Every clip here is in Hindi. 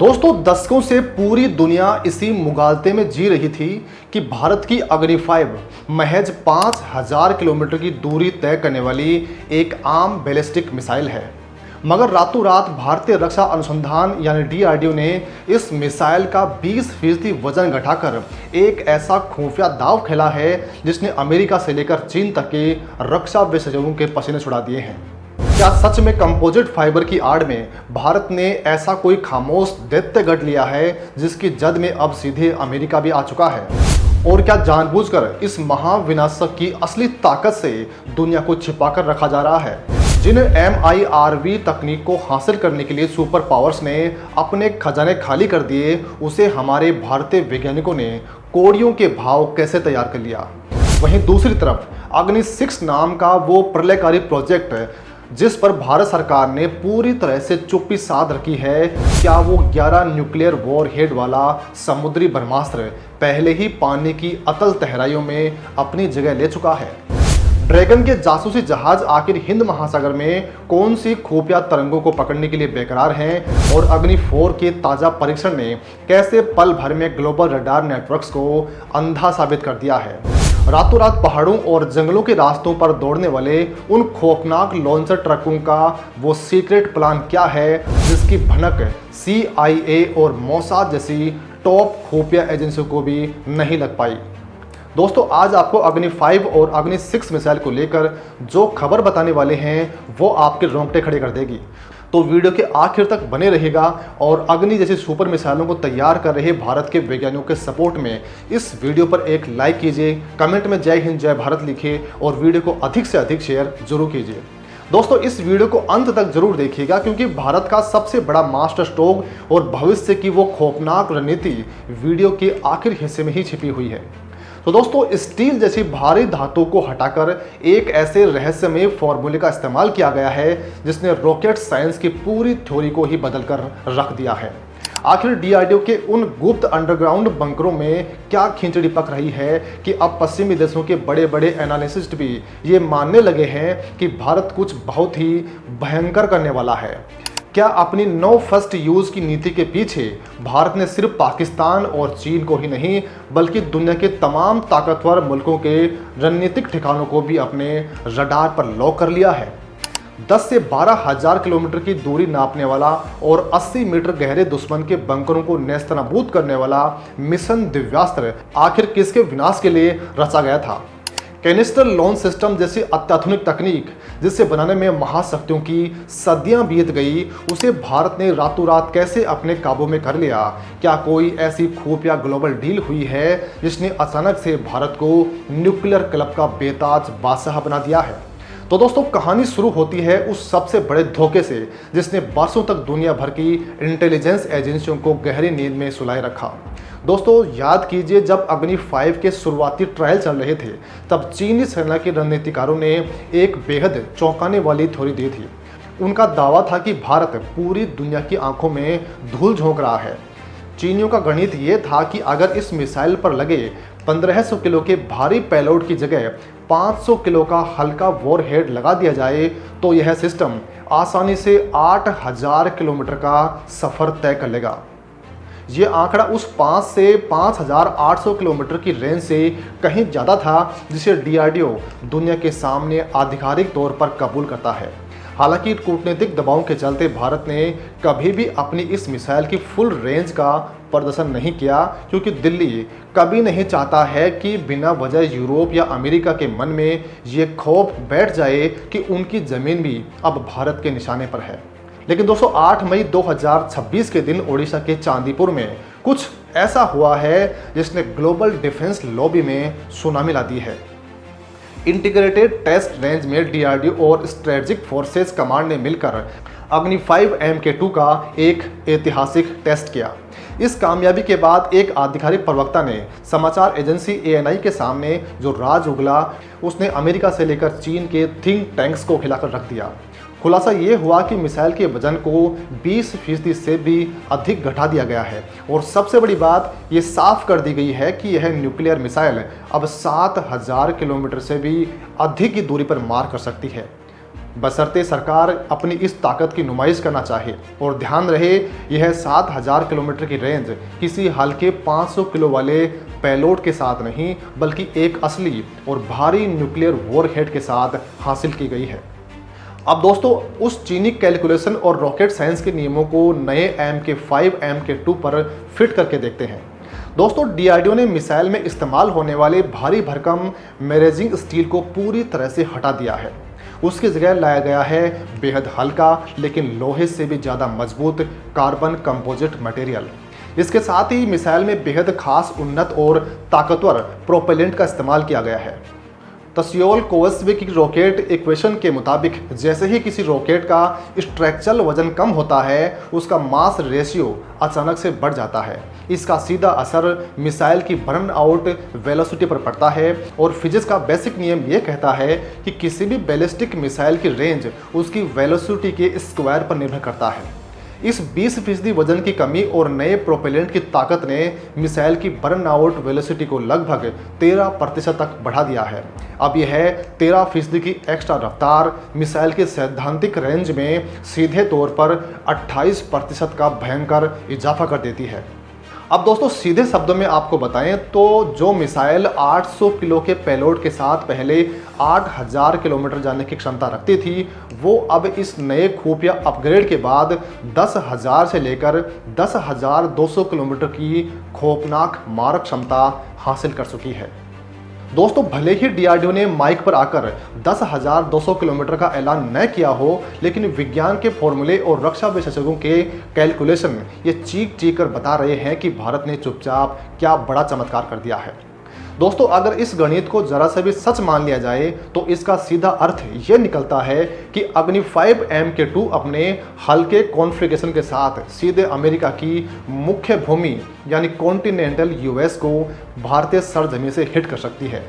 दोस्तों, दशकों से पूरी दुनिया इसी मुगालते में जी रही थी कि भारत की अग्नि 5 महज 5000 किलोमीटर की दूरी तय करने वाली एक आम बैलिस्टिक मिसाइल है। मगर रातों रात भारतीय रक्षा अनुसंधान यानी DRDO ने इस मिसाइल का 20% वजन घटाकर एक ऐसा खुफिया दांव खेला है जिसने अमेरिका से लेकर चीन तक के रक्षा विशेषज्ञों के पसीने छुड़ा दिए हैं। क्या सच में कंपोजिट फाइबर की आड़ में भारत ने ऐसा कोई खामोश दैत्य गढ़ लिया है जिसकी जद में अब सीधे अमेरिका भी आ चुका है? और क्या जानबूझकर इस महाविनाशक की असली ताकत से दुनिया को छिपाकर रखा जा रहा है? जिन MIRV तकनीक को हासिल करने के लिए सुपर पावर्स ने अपने खजाने खाली कर दिए, उसे हमारे भारतीय वैज्ञानिकों ने कौड़ियों के भाव कैसे तैयार कर लिया। वहीं दूसरी तरफ अग्नि 6 नाम का वो प्रलयकारी प्रोजेक्ट जिस पर भारत सरकार ने पूरी तरह से चुप्पी साध रखी है, क्या वो 11 न्यूक्लियर वॉरहेड वाला समुद्री ब्रह्मास्त्र पहले ही पानी की अतल तहराइयों में अपनी जगह ले चुका है? ड्रैगन के जासूसी जहाज आखिर हिंद महासागर में कौन सी खुफिया तरंगों को पकड़ने के लिए बेकरार हैं? और अग्नि 4 के ताज़ा परीक्षण ने कैसे पल भर में ग्लोबल रडार नेटवर्क्स को अंधा साबित कर दिया है? रातों रात पहाड़ों और जंगलों के रास्तों पर दौड़ने वाले उन खौफनाक लॉन्चर ट्रकों का वो सीक्रेट प्लान क्या है जिसकी भनक CIA और मोसाद जैसी टॉप खुफिया एजेंसियों को भी नहीं लग पाई? दोस्तों, आज आपको अग्नि 5 और अग्नि 6 मिसाइल को लेकर जो खबर बताने वाले हैं वो आपके रोंगटे खड़े कर देगी। तो वीडियो के आखिर तक बने रहेगा और अग्नि जैसी सुपर मिसाइलों को तैयार कर रहे भारत के वैज्ञानिकों के सपोर्ट में इस वीडियो पर एक लाइक कीजिए, कमेंट में जय हिंद जय भारत लिखिए और वीडियो को अधिक से अधिक शेयर जरूर कीजिए। दोस्तों, इस वीडियो को अंत तक जरूर देखिएगा क्योंकि भारत का सबसे बड़ा मास्टर स्ट्रोक और भविष्य की वो खौफनाक रणनीति वीडियो के आखिर हिस्से में ही छिपी हुई है। तो दोस्तों, स्टील जैसी भारी धातु को हटाकर एक ऐसे रहस्यमय फॉर्मूले का इस्तेमाल किया गया है जिसने रॉकेट साइंस की पूरी थ्योरी को ही बदलकर रख दिया है। आखिर DRDO के उन गुप्त अंडरग्राउंड बंकरों में क्या खिचड़ी पक रही है कि अब पश्चिमी देशों के बड़े बड़े एनालिस्ट भी ये मानने लगे हैं कि भारत कुछ बहुत ही भयंकर करने वाला है। क्या अपनी नो फर्स्ट यूज की नीति के पीछे भारत ने सिर्फ पाकिस्तान और चीन को ही नहीं बल्कि दुनिया के तमाम ताकतवर मुल्कों के रणनीतिक ठिकानों को भी अपने रडार पर लॉक कर लिया है? 10 से 12 हजार किलोमीटर की दूरी नापने वाला और 80 मीटर गहरे दुश्मन के बंकरों को नेस्तनाबूद करने वाला मिशन दिव्यास्त्र आखिर किसके विनाश के लिए रचा गया था? कैनिस्टर लॉन्च सिस्टम जैसी अत्याधुनिक तकनीक जिसे बनाने में महाशक्तियों की सदियां बीत गई, उसे भारत ने रातों रात कैसे अपने काबू में कर लिया? क्या कोई ऐसी खुफिया ग्लोबल डील हुई है जिसने अचानक से भारत को न्यूक्लियर क्लब का बेताज बादशाह बना दिया है? तो दोस्तों, कहानी शुरू होती है उस सबसे बड़े धोखे से जिसने बरसों तक दुनिया भर की इंटेलिजेंस एजेंसियों को गहरी नींद में सुलाए रखा। दोस्तों, याद कीजिए, जब अग्नि 5 के शुरुआती ट्रायल चल रहे थे तब चीनी सेना के रणनीतिकारों ने एक बेहद चौंकाने वाली थ्योरी दी थी। उनका दावा था कि भारत पूरी दुनिया की आंखों में धूल झोंक रहा है। चीनियों का गणित ये था कि अगर इस मिसाइल पर लगे 1500 किलो के भारी पेलोड की जगह 500 किलो का हल्का वॉरहेड लगा दिया जाए तो यह सिस्टम आसानी से 8000 किलोमीटर का सफ़र तय कर लेगा। ये आंकड़ा उस 5 से 5800 किलोमीटर की रेंज से कहीं ज़्यादा था जिसे DRDO दुनिया के सामने आधिकारिक तौर पर कबूल करता है। हालांकि कूटनीतिक दबाव के चलते भारत ने कभी भी अपनी इस मिसाइल की फुल रेंज का प्रदर्शन नहीं किया क्योंकि दिल्ली कभी नहीं चाहता है कि बिना वजह यूरोप या अमेरिका के मन में ये खौफ बैठ जाए कि उनकी ज़मीन भी अब भारत के निशाने पर है। लेकिन दोस्तों, 8 मई 2026 के दिन ओडिशा के चांदीपुर में कुछ ऐसा हुआ है जिसने ग्लोबल डिफेंस लॉबी में सुनामी ला दी है। इंटीग्रेटेड टेस्ट रेंज में DRDO और स्ट्रेटेजिक फोर्सेस कमांड ने मिलकर अग्नि 5 MK2 का एक ऐतिहासिक टेस्ट किया। इस कामयाबी के बाद एक आधिकारिक प्रवक्ता ने समाचार एजेंसी ANI के सामने जो राज उगला उसने अमेरिका से लेकर चीन के थिंक टैंक्स को हिलाकर रख दिया। खुलासा ये हुआ कि मिसाइल के वजन को 20% से भी अधिक घटा दिया गया है और सबसे बड़ी बात ये साफ कर दी गई है कि यह न्यूक्लियर मिसाइल अब 7000 किलोमीटर से भी अधिक की दूरी पर मार कर सकती है। बशर्ते सरकार अपनी इस ताकत की नुमाइश करना चाहे। और ध्यान रहे, यह 7000 किलोमीटर की रेंज किसी हल्के 500 किलो वाले पेलोड के साथ नहीं, बल्कि एक असली और भारी न्यूक्लियर वॉरहेड के साथ हासिल की गई है। अब दोस्तों, उस चीनी कैलकुलेशन और रॉकेट साइंस के नियमों को नए MK5 MK2 पर फिट करके देखते हैं। दोस्तों, DRDO ने मिसाइल में इस्तेमाल होने वाले भारी भरकम मैरेजिंग स्टील को पूरी तरह से हटा दिया है। उसकी जगह लाया गया है बेहद हल्का लेकिन लोहे से भी ज़्यादा मजबूत कार्बन कंपोजिट मटेरियल। इसके साथ ही मिसाइल में बेहद खास उन्नत और ताकतवर प्रोपेलेंट का इस्तेमाल किया गया है। तसियोल-कोवस्की की रॉकेट इक्वेशन के मुताबिक जैसे ही किसी रॉकेट का स्ट्रक्चरल वजन कम होता है, उसका मास रेशियो अचानक से बढ़ जाता है। इसका सीधा असर मिसाइल की बर्न आउट वेलोसिटी पर पड़ता है और फिजिक्स का बेसिक नियम ये कहता है कि किसी भी बैलिस्टिक मिसाइल की रेंज उसकी वेलोसिटी के स्क्वायर पर निर्भर करता है। इस 20% वजन की कमी और नए प्रोपेलेंट की ताकत ने मिसाइल की बर्न आउट वेलोसिटी को लगभग 13% तक बढ़ा दिया है। अब यह 13% की एक्स्ट्रा रफ्तार मिसाइल की सैद्धांतिक रेंज में सीधे तौर पर 28% का भयंकर इजाफा कर देती है। अब दोस्तों, सीधे शब्दों में आपको बताएं तो जो मिसाइल 800 किलो के पेलोड के साथ पहले 8000 किलोमीटर जाने की क्षमता रखती थी, वो अब इस नए खुफिया अपग्रेड के बाद 10,000 से लेकर 10,200 किलोमीटर की खौफनाक मारक क्षमता हासिल कर चुकी है। दोस्तों, भले ही DRDO ने माइक पर आकर 10,200 किलोमीटर का ऐलान न किया हो, लेकिन विज्ञान के फॉर्मूले और रक्षा विशेषज्ञों के कैलकुलेशन ये चीख चीख कर बता रहे हैं कि भारत ने चुपचाप क्या बड़ा चमत्कार कर दिया है। दोस्तों, अगर इस गणित को जरा सा भी सच मान लिया जाए तो इसका सीधा अर्थ ये निकलता है कि अग्नि 5 MK2 अपने हल्के कॉन्फ़िगरेशन के साथ सीधे अमेरिका की मुख्य भूमि यानी कॉन्टिनेंटल US को भारतीय सरजमीं से हिट कर सकती है।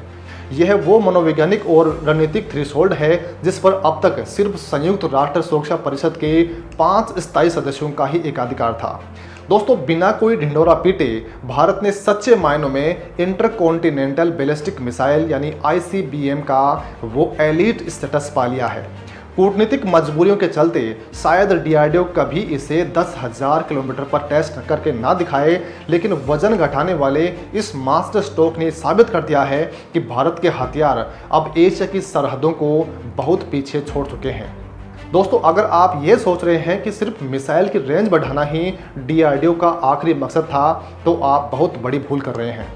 यह वो मनोवैज्ञानिक और रणनीतिक थ्रेशोल्ड है जिस पर अब तक सिर्फ संयुक्त राष्ट्र सुरक्षा परिषद के 5 स्थायी सदस्यों का ही एकाधिकार था। दोस्तों, बिना कोई ढिंडोरा पीटे भारत ने सच्चे मायनों में इंटरकॉन्टिनेंटल बैलिस्टिक मिसाइल यानी ICBM का वो एलीट स्टेटस पा लिया है। कूटनीतिक मजबूरियों के चलते शायद DRDO कभी इसे 10,000 किलोमीटर पर टेस्ट करके ना दिखाए, लेकिन वजन घटाने वाले इस मास्टर स्ट्रोक ने साबित कर दिया है कि भारत के हथियार अब एशिया की सरहदों को बहुत पीछे छोड़ चुके हैं। दोस्तों, अगर आप ये सोच रहे हैं कि सिर्फ मिसाइल की रेंज बढ़ाना ही DRDO का आखिरी मकसद था, तो आप बहुत बड़ी भूल कर रहे हैं।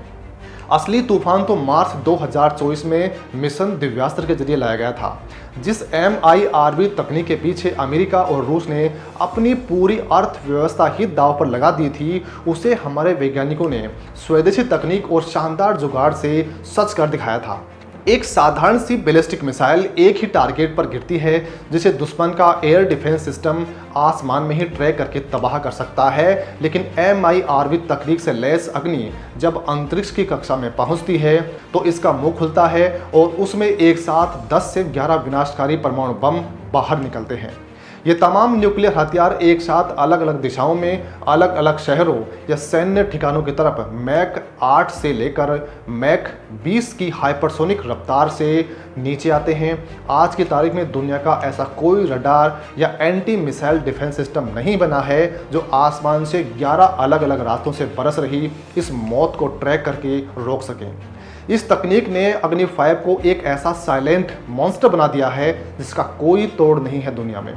असली तूफान तो मार्च 2024 में मिशन दिव्यास्त्र के जरिए लाया गया था। जिस MIRV तकनीक के पीछे अमेरिका और रूस ने अपनी पूरी अर्थव्यवस्था ही दांव पर लगा दी थी, उसे हमारे वैज्ञानिकों ने स्वदेशी तकनीक और शानदार जुगाड़ से सच कर दिखाया था। एक साधारण सी बैलिस्टिक मिसाइल एक ही टारगेट पर गिरती है जिसे दुश्मन का एयर डिफेंस सिस्टम आसमान में ही ट्रैक करके तबाह कर सकता है, लेकिन MIRV तकनीक से लैस अग्नि जब अंतरिक्ष की कक्षा में पहुंचती है तो इसका मुंह खुलता है और उसमें एक साथ 10 से 11 विनाशकारी परमाणु बम बाहर निकलते हैं। ये तमाम न्यूक्लियर हथियार एक साथ अलग अलग दिशाओं में अलग अलग शहरों या सैन्य ठिकानों की तरफ मैक 8 से लेकर मैक 20 की हाइपरसोनिक रफ्तार से नीचे आते हैं। आज की तारीख में दुनिया का ऐसा कोई रडार या एंटी मिसाइल डिफेंस सिस्टम नहीं बना है जो आसमान से 11 अलग अलग रास्तों से बरस रही इस मौत को ट्रैक करके रोक सकें। इस तकनीक ने अग्नि 5 को एक ऐसा साइलेंट मॉन्स्टर बना दिया है जिसका कोई तोड़ नहीं है दुनिया में।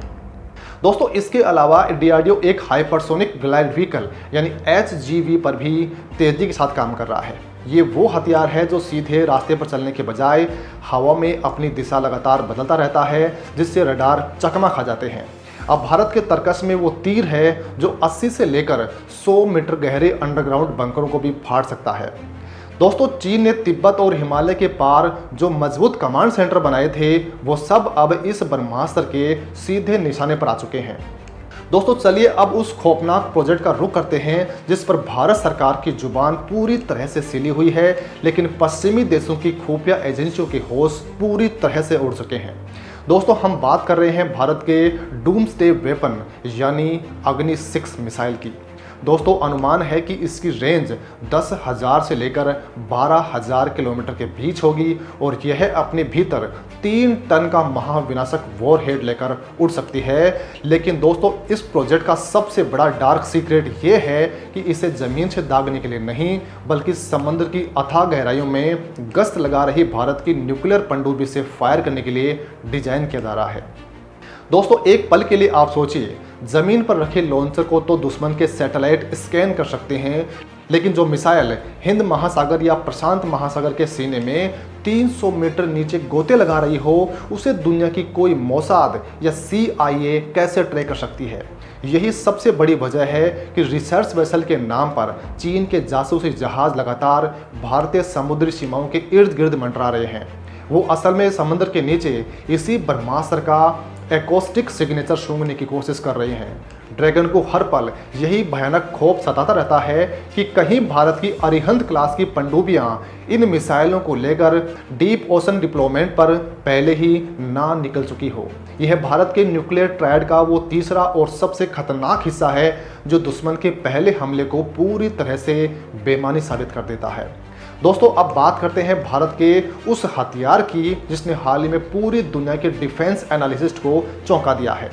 दोस्तों, इसके अलावा DRDO एक हाइपरसोनिक ग्लाइड व्हीकल यानी HGV पर भी तेजी के साथ काम कर रहा है। ये वो हथियार है जो सीधे रास्ते पर चलने के बजाय हवा में अपनी दिशा लगातार बदलता रहता है, जिससे रडार चकमा खा जाते हैं। अब भारत के तर्कश में वो तीर है जो 80 से लेकर 100 मीटर गहरे अंडरग्राउंड बंकरों को भी फाड़ सकता है। दोस्तों, चीन ने तिब्बत और हिमालय के पार जो मजबूत कमांड सेंटर बनाए थे, वो सब अब इस ब्रह्मास्त्र के सीधे निशाने पर आ चुके हैं। दोस्तों, चलिए अब उस खौफनाक प्रोजेक्ट का रुख करते हैं जिस पर भारत सरकार की जुबान पूरी तरह से सिली हुई है, लेकिन पश्चिमी देशों की खुफिया एजेंसियों के होश पूरी तरह से उड़ चुके हैं। दोस्तों, हम बात कर रहे हैं भारत के डूम्सडे वेपन यानी अग्नि 6 मिसाइल की। दोस्तों अनुमान है कि इसकी रेंज 10,000 से लेकर 12,000 किलोमीटर के बीच होगी और यह अपने भीतर 3 टन का महाविनाशक वॉरहेड लेकर उड़ सकती है। लेकिन दोस्तों इस प्रोजेक्ट का सबसे बड़ा डार्क सीक्रेट ये है कि इसे जमीन से दागने के लिए नहीं बल्कि समुद्र की अथाह गहराइयों में गश्त लगा रही भारत की न्यूक्लियर पनडुब्बी से फायर करने के लिए डिजाइन किया जा रहा है। दोस्तों एक पल के लिए आप सोचिए, जमीन पर रखे लॉन्चर को तो दुश्मन के सैटेलाइट स्कैन कर सकते हैं, लेकिन जो मिसाइल हिंद महासागर या प्रशांत महासागर के सीने में 300 मीटर नीचे गोते लगा रही हो, उसे दुनिया की कोई मोसाद या CIA कैसे ट्रैक कर सकती है। यही सबसे बड़ी वजह है कि रिसर्च वेसल के नाम पर चीन के जासूसी जहाज लगातार भारतीय समुद्री सीमाओं के इर्द गिर्द मंडरा रहे हैं। वो असल में समुद्र के नीचे इसी ब्रह्मास्त्र का एकॉस्टिक सिग्नेचर सूंघने की कोशिश कर रहे हैं। ड्रैगन को हर पल यही भयानक खौफ सताता रहता है कि कहीं भारत की अरिहंत क्लास की पनडुब्बियां इन मिसाइलों को लेकर डीप ओशन डिप्लॉयमेंट पर पहले ही ना निकल चुकी हो। यह भारत के न्यूक्लियर ट्रायड का वो तीसरा और सबसे खतरनाक हिस्सा है जो दुश्मन के पहले हमले को पूरी तरह से बेमानी साबित कर देता है। दोस्तों अब बात करते हैं भारत के उस हथियार की जिसने हाल ही में पूरी दुनिया के डिफेंस एनालिसिस्ट को चौंका दिया है।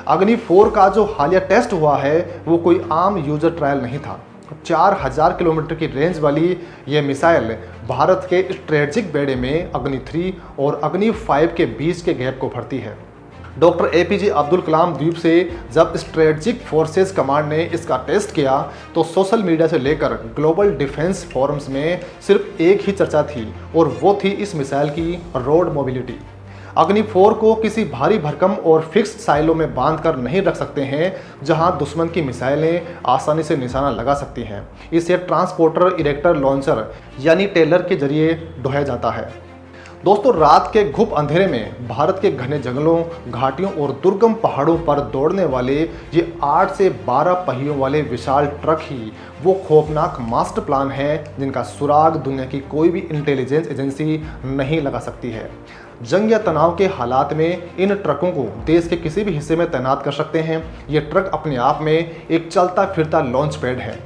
अग्नि 4 का जो हालिया टेस्ट हुआ है वो कोई आम यूजर ट्रायल नहीं था। 4000 किलोमीटर की रेंज वाली ये मिसाइल भारत के स्ट्रेटेजिक बेड़े में अग्नि 3 और अग्नि 5 के बीच के गैप को भरती है। डॉक्टर APJ अब्दुल कलाम द्वीप से जब स्ट्रेटेजिक फोर्सेस कमांड ने इसका टेस्ट किया तो सोशल मीडिया से लेकर ग्लोबल डिफेंस फोरम्स में सिर्फ एक ही चर्चा थी और वो थी इस मिसाइल की रोड मोबिलिटी। अग्नि 4 को किसी भारी भरकम और फिक्स्ड साइलों में बांध कर नहीं रख सकते हैं जहां दुश्मन की मिसाइलें आसानी से निशाना लगा सकती हैं। इसे ट्रांसपोर्टर इरेक्टर लॉन्चर यानी टेलर के जरिए ढोया जाता है। दोस्तों रात के घुप अंधेरे में भारत के घने जंगलों, घाटियों और दुर्गम पहाड़ों पर दौड़ने वाले ये 8 से 12 पहियों वाले विशाल ट्रक ही वो खौफनाक मास्टर प्लान है जिनका सुराग दुनिया की कोई भी इंटेलिजेंस एजेंसी नहीं लगा सकती है। जंग या तनाव के हालात में इन ट्रकों को देश के किसी भी हिस्से में तैनात कर सकते हैं। ये ट्रक अपने आप में एक चलता फिरता लॉन्च पैड है।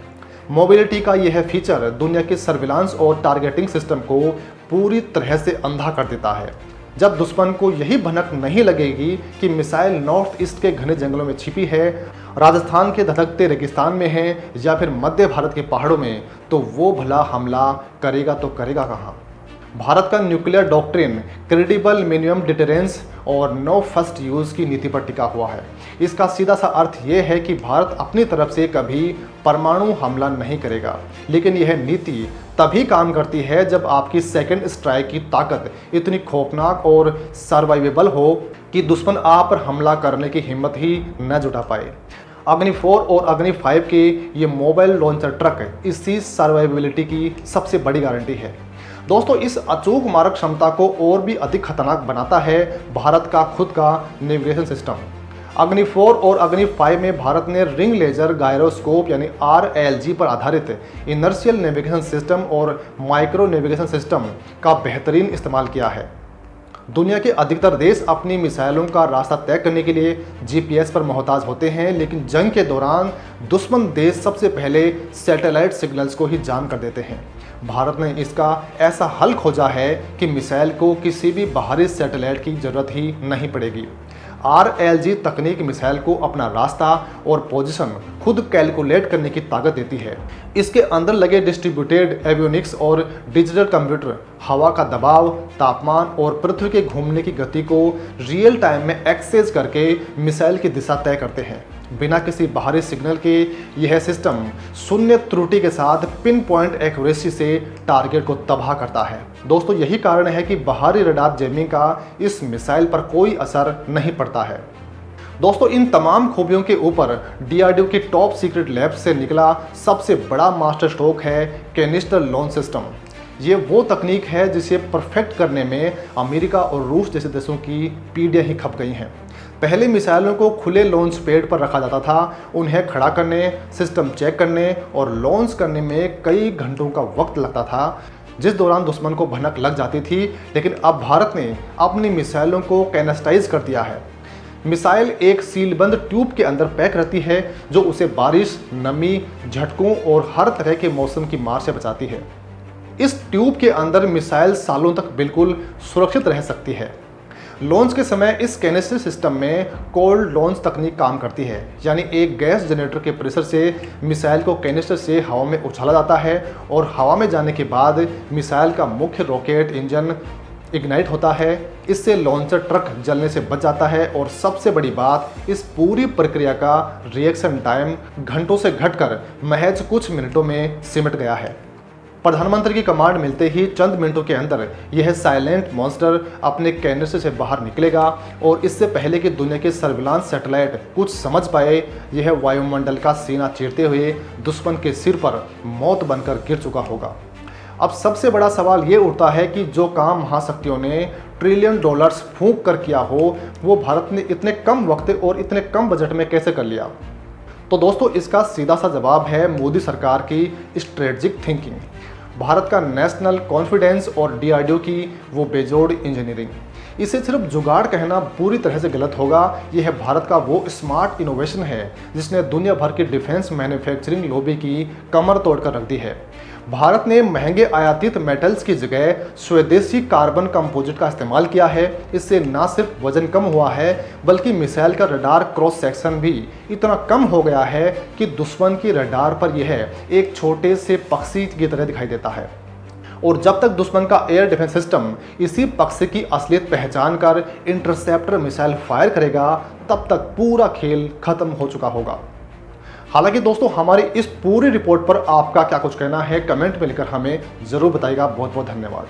मोबिलिटी का यह फीचर दुनिया के सर्विलांस और टारगेटिंग सिस्टम को पूरी तरह से अंधा कर देता है। जब दुश्मन को यही भनक नहीं लगेगी कि मिसाइल नॉर्थ ईस्ट के घने जंगलों में छिपी है, राजस्थान के धधकते रेगिस्तान में है या फिर मध्य भारत के पहाड़ों में, तो वो भला हमला करेगा तो करेगा कहाँ। भारत का nuclear doctrine credible minimum deterrence और नो फर्स्ट यूज़ की नीति पर टिका हुआ है। इसका सीधा सा अर्थ ये है कि भारत अपनी तरफ से कभी परमाणु हमला नहीं करेगा, लेकिन यह नीति तभी काम करती है जब आपकी सेकंड स्ट्राइक की ताकत इतनी खौफनाक और सर्वाइवेबल हो कि दुश्मन आप पर हमला करने की हिम्मत ही न जुटा पाए। अग्नि 4 और अग्नि 5 के ये मोबाइल लॉन्चर ट्रक इसी सर्वाइवेबिलिटी की सबसे बड़ी गारंटी है। दोस्तों इस अचूक मारक क्षमता को और भी अधिक खतरनाक बनाता है भारत का खुद का नेविगेशन सिस्टम। अग्नि 4 और अग्नि 5 में भारत ने रिंग लेजर गायरोस्कोप यानी RLG पर आधारित इनर्शियल नेविगेशन सिस्टम और माइक्रो नेविगेशन सिस्टम का बेहतरीन इस्तेमाल किया है। दुनिया के अधिकतर देश अपनी मिसाइलों का रास्ता तय करने के लिए GPS पर मोहताज होते हैं, लेकिन जंग के दौरान दुश्मन देश सबसे पहले सैटेलाइट सिग्नल्स को ही जाम कर देते हैं। भारत ने इसका ऐसा हल खोजा है कि मिसाइल को किसी भी बाहरी सैटेलाइट की जरूरत ही नहीं पड़ेगी। RLG तकनीक मिसाइल को अपना रास्ता और पोजीशन खुद कैलकुलेट करने की ताकत देती है। इसके अंदर लगे डिस्ट्रीब्यूटेड एवियोनिक्स और डिजिटल कंप्यूटर हवा का दबाव, तापमान और पृथ्वी के घूमने की गति को रियल टाइम में एक्सेस करके मिसाइल की दिशा तय करते हैं। बिना किसी बाहरी सिग्नल के यह सिस्टम शून्य त्रुटि के साथ पिन पॉइंट एक्यूरेसी से टारगेट को तबाह करता है। दोस्तों यही कारण है कि बाहरी रडार जैमिंग का इस मिसाइल पर कोई असर नहीं पड़ता है। दोस्तों इन तमाम खूबियों के ऊपर DRDO की टॉप सीक्रेट लैब से निकला सबसे बड़ा मास्टर स्ट्रोक है कैनिस्टर लॉन्च सिस्टम। ये वो तकनीक है जिसे परफेक्ट करने में अमेरिका और रूस जैसे देशों की पीढ़ियाँ ही खप गई हैं। पहले मिसाइलों को खुले लॉन्च पैड पर रखा जाता था। उन्हें खड़ा करने, सिस्टम चेक करने और लॉन्च करने में कई घंटों का वक्त लगता था, जिस दौरान दुश्मन को भनक लग जाती थी। लेकिन अब भारत ने अपनी मिसाइलों को कैनेस्टाइज कर दिया है। मिसाइल एक सीलबंद ट्यूब के अंदर पैक रहती है जो उसे बारिश, नमी, झटकों और हर तरह के मौसम की मार से बचाती है। इस ट्यूब के अंदर मिसाइल सालों तक बिल्कुल सुरक्षित रह सकती है। लॉन्च के समय इस कैनिस्टर सिस्टम में कोल्ड लॉन्च तकनीक काम करती है, यानी एक गैस जनरेटर के प्रेशर से मिसाइल को कैनिस्टर से हवा में उछाला जाता है और हवा में जाने के बाद मिसाइल का मुख्य रॉकेट इंजन इग्नाइट होता है। इससे लॉन्चर ट्रक जलने से बच जाता है और सबसे बड़ी बात, इस पूरी प्रक्रिया का रिएक्शन टाइम घंटों से घटकर महज कुछ मिनटों में सिमट गया है। प्रधानमंत्री की कमांड मिलते ही चंद मिनटों के अंदर यह साइलेंट मॉन्स्टर अपने कैनिस्टर से बाहर निकलेगा और इससे पहले कि दुनिया के सर्विलांस सैटेलाइट कुछ समझ पाए, यह वायुमंडल का सीना चीरते हुए दुश्मन के सिर पर मौत बनकर गिर चुका होगा। अब सबसे बड़ा सवाल ये उठता है कि जो काम महाशक्तियों ने ट्रिलियन डॉलर्स फूंक कर किया हो, वो भारत ने इतने कम वक्त और इतने कम बजट में कैसे कर लिया? तो दोस्तों, इसका सीधा सा जवाब है मोदी सरकार की स्ट्रेटजिक थिंकिंग, भारत का नेशनल कॉन्फिडेंस और डीआरडीओ की वो बेजोड़ इंजीनियरिंग। इसे सिर्फ जुगाड़ कहना पूरी तरह से गलत होगा। यह भारत का वो स्मार्ट इनोवेशन है जिसने दुनिया भर की डिफेंस मैन्युफैक्चरिंग लॉबी की कमर तोड़कर रख दी है। भारत ने महंगे आयातित मेटल्स की जगह स्वदेशी कार्बन कंपोजिट का इस्तेमाल किया है। इससे न सिर्फ वजन कम हुआ है, बल्कि मिसाइल का रडार क्रॉस सेक्शन भी इतना कम हो गया है कि दुश्मन की रडार पर यह एक छोटे से पक्षी की तरह दिखाई देता है। और जब तक दुश्मन का एयर डिफेंस सिस्टम इसी पक्षी की असलियत पहचान कर इंटरसेप्टर मिसाइल फायर करेगा, तब तक पूरा खेल खत्म हो चुका होगा। हालांकि दोस्तों, हमारी इस पूरी रिपोर्ट पर आपका क्या कुछ कहना है, कमेंट में लिखकर हमें जरूर बताइएगा। बहुत बहुत धन्यवाद।